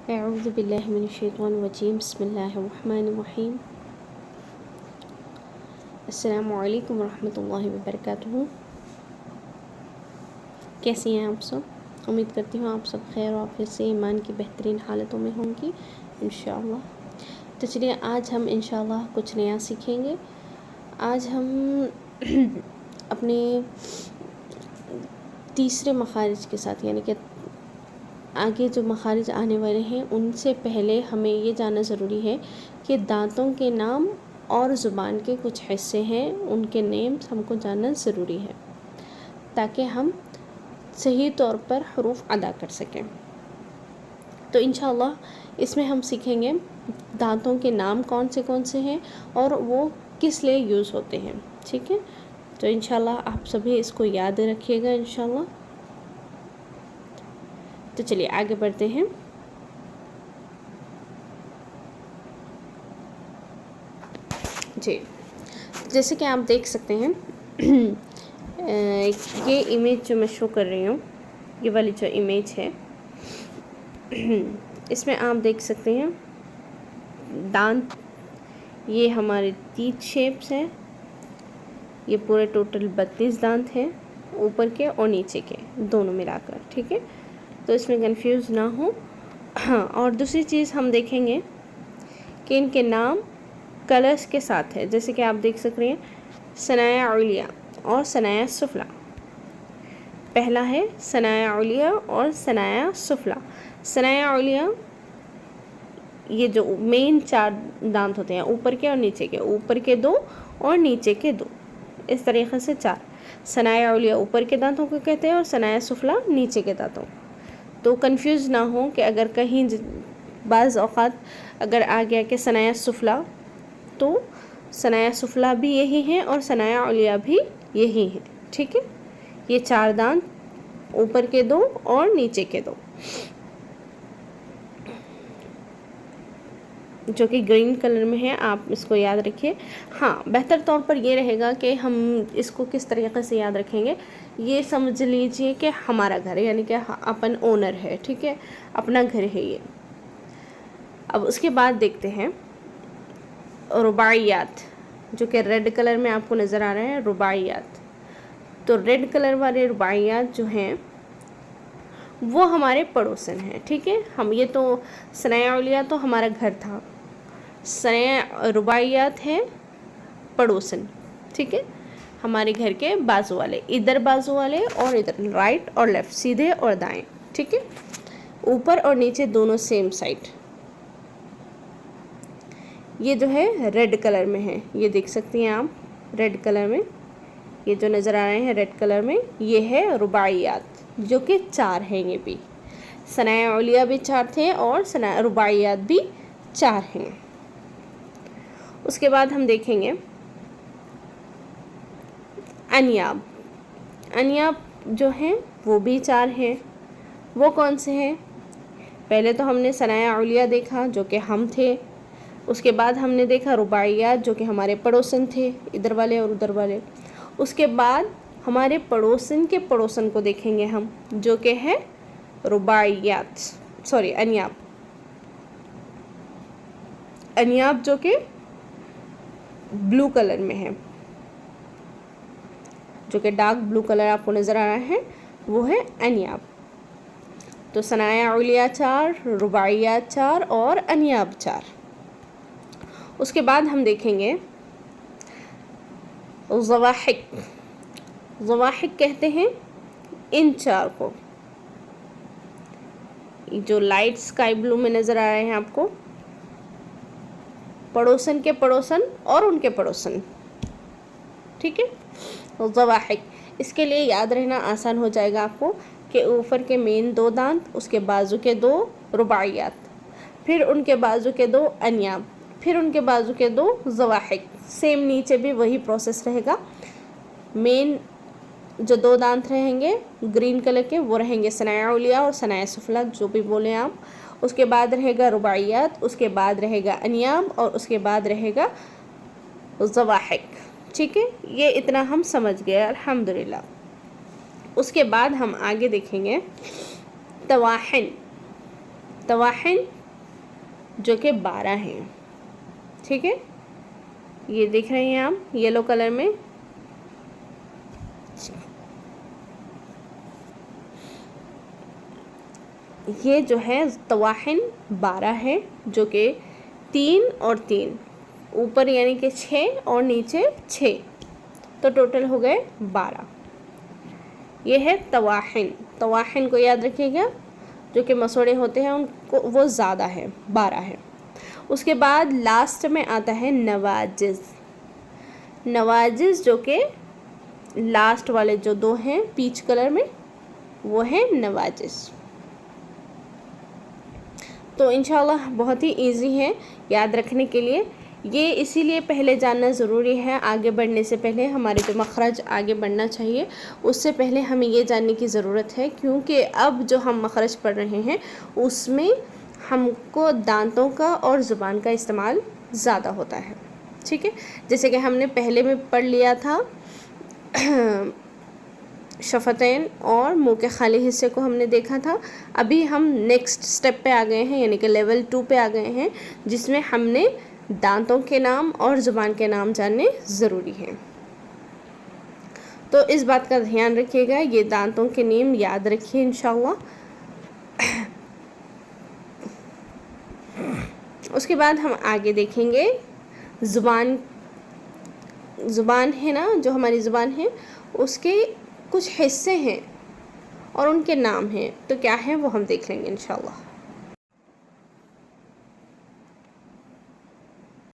اعوذ باللہ من الشیطان الرجیم بسم اللہ الرحمن الرحیم السلام علیکم ورحمۃ اللہ وبرکاتہ۔ کیسی ہیں آپ سب؟ امید کرتی ہوں آپ سب خیر و عافیت سے ایمان کی بہترین حالتوں میں ہوں گی انشاءاللہ۔ تو چلیے آج ہم انشاءاللہ کچھ نیا سیکھیں گے۔ آج ہم اپنے تیسرے مخارج کے ساتھ یعنی کہ آگے جو مخارج آنے والے ہیں ان سے پہلے ہمیں یہ جاننا ضروری ہے کہ دانتوں کے نام اور زبان کے کچھ حصے ہیں، ان کے نیمز ہم کو جاننا ضروری ہے تاکہ ہم صحیح طور پر حروف ادا کر سکیں۔ تو انشاءاللہ اس میں ہم سیکھیں گے دانتوں کے نام کون سے ہیں اور وہ کس لیے یوز ہوتے ہیں، ٹھیک ہے؟ تو انشاءاللہ آپ سبھی اس کو یاد رکھیے گا انشاءاللہ۔ تو چلیے آگے بڑھتے ہیں۔ جی جیسے کہ آپ دیکھ سکتے ہیں یہ امیج جو میں شو کر رہی ہوں، یہ والی جو امیج ہے اس میں آپ دیکھ سکتے ہیں دانت، یہ ہمارے تیت شیپس ہیں، یہ پورے ٹوٹل 32 دانت ہیں، اوپر کے اور نیچے کے دونوں ملا کر، ٹھیک ہے؟ تو اس میں کنفیوز نہ ہو۔ ہاں، اور دوسری چیز ہم دیکھیں گے کہ ان کے نام کلرز کے ساتھ ہے، جیسے کہ آپ دیکھ سک رہے ہیں ثنایا علیہ اور ثنایا سفلی۔ پہلا ہے ثنایا علیہ اور ثنایا سفلی۔ ثنایا علیہ یہ جو مین 4 دانت ہوتے ہیں، اوپر کے اور نیچے کے، اوپر کے 2 اور نیچے کے 2، اس طریقے سے 4۔ ثنایا علیہ اوپر کے دانتوں کو کہتے ہیں اور ثنایا سفلی نیچے کے دانتوں۔ تو کنفیوز نہ ہو کہ اگر کہیں بعض اوقات اگر آ گیا کہ ثنایا سفلی، تو ثنایا سفلی بھی یہی ہیں اور ثنایا علیہ بھی یہی ہیں، ٹھیک ہے؟ یہ 4 دانت، اوپر کے 2 اور نیچے کے 2، جو کہ گرین کلر میں ہے، آپ اس کو یاد رکھیے۔ ہاں، بہتر طور پر یہ رہے گا کہ ہم اس کو کس طریقے سے یاد رکھیں گے، یہ سمجھ لیجئے کہ ہمارا گھر ہے، یعنی کہ اپن اونر ہے، ٹھیک ہے؟ اپنا گھر ہے یہ۔ اب اس کے بعد دیکھتے ہیں رباعیات، جو کہ ریڈ کلر میں آپ کو نظر آ رہے ہیں، رباعیات۔ تو ریڈ کلر والے رباعیات جو ہیں وہ ہمارے پڑوسن ہیں، ٹھیک ہے؟ ہم یہ تو ثنایا علیہ تو ہمارا گھر تھا، رباعیات ہیں پڑوسن، ٹھیک ہے؟ ہمارے گھر کے بازو والے، ادھر بازو والے اور ادھر رائٹ اور لیفٹ، سیدھے اور دائیں، ٹھیک ہے؟ اوپر اور نیچے دونوں سیم سائڈ۔ یہ جو ہے ریڈ کلر میں ہے، یہ دیکھ سکتی ہیں آپ ریڈ کلر میں، یہ جو نظر آ رہے ہیں ریڈ کلر میں، یہ ہے رباعیات، جو کہ 4 ہیں۔ یہ بھی ثنایا علیہ بھی 4 تھے اور رباعیات بھی 4 ہیں۔ اس کے بعد ہم دیکھیں گے انیاب۔ انیاب جو ہیں وہ بھی 4 ہیں۔ وہ کون سے ہیں؟ پہلے تو ہم نے ثنایا علیہ دیکھا جو کہ ہم تھے، اس کے بعد ہم نے دیکھا رباعیات جو کہ ہمارے پڑوسن تھے، ادھر والے اور ادھر والے۔ اس کے بعد ہمارے پڑوسن کے پڑوسن کو دیکھیں گے ہم، جو کہ ہے انیاب۔ انیاب جو کہ بلو کلر میں ہے، جو کہ ڈارک بلو کلر آپ کو نظر آ رہا ہے، وہ ہے انیاب۔ تو ثنایا علیہ 4، رباعیات 4 اور انیاب 4۔ اس کے بعد ہم دیکھیں گے ضواحک۔ ضواحک کہتے ہیں ان 4 کو، جو لائٹ اسکائی بلو میں نظر آ رہے ہیں آپ کو، پڑوسن کے پڑوسن اور ان کے پڑوسن، ٹھیک ہے؟ ضواحک، اس کے لیے یاد رہنا آسان ہو جائے گا آپ کو کہ اوپر کے مین 2 دانت، اس کے بازو کے 2 رباعیات، پھر ان کے بازو کے 2 انیاب، پھر ان کے بازو کے 2 ضواحک۔ سیم نیچے بھی وہی پروسیس رہے گا۔ مین جو 2 دانت رہیں گے گرین کلر کے، وہ رہیں گے ثنایا علیہ اور ثنایا سفلی، جو بھی بولیں آپ۔ اس کے بعد رہے گا رباعیات، اس کے بعد رہے گا انیاب، اور اس کے بعد رہے گا ضواحک، ٹھیک ہے؟ یہ اتنا ہم سمجھ گئے الحمدللہ۔ اس کے بعد ہم آگے دیکھیں گے طواحن۔ طواحن جو کہ 12 ہیں. ٹھیک ہے، یہ دیکھ رہے ہیں آپ یلو کلر میں. یہ جو ہے طواحن 12 ہے، جو کہ 3 اور 3 اوپر یعنی کہ 6 اور نیچے 6، تو ٹوٹل ہو گئے 12. یہ ہے طواحن. طواحن کو یاد رکھیے گا، جو کہ مسوڑے ہوتے ہیں ان کو، وہ زیادہ ہے، 12 ہے. اس کے بعد لاسٹ میں آتا ہے نواجز. نواجز جو کہ لاسٹ والے جو 2 ہیں پیچ کلر میں، وہ ہیں نواجز. تو انشاءاللہ بہت ہی ایزی ہے یاد رکھنے کے لیے. یہ اسی لیے پہلے جاننا ضروری ہے، آگے بڑھنے سے پہلے ہمارے جو مخرج آگے بڑھنا چاہیے اس سے پہلے ہمیں یہ جاننے کی ضرورت ہے، کیونکہ اب جو ہم مخرج پڑھ رہے ہیں اس میں ہم کو دانتوں کا اور زبان کا استعمال زیادہ ہوتا ہے. ٹھیک ہے، جیسے کہ ہم نے پہلے میں پڑھ لیا تھا شفتین اور منہ کے خالی حصے کو ہم نے دیکھا تھا. ابھی ہم نیکسٹ سٹیپ پہ آ گئے ہیں، یعنی کہ لیول 2 پہ آ گئے ہیں، جس میں ہم نے دانتوں کے نام اور زبان کے نام جاننے ضروری ہیں. تو اس بات کا دھیان رکھیے گا، یہ دانتوں کے نیم یاد رکھیے انشاءاللہ. اس کے بعد ہم آگے دیکھیں گے زبان ہے نا، جو ہماری زبان ہے اس کے کچھ حصے ہیں اور ان کے نام ہیں، تو کیا ہیں وہ ہم دیکھ لیں گے انشاءاللہ.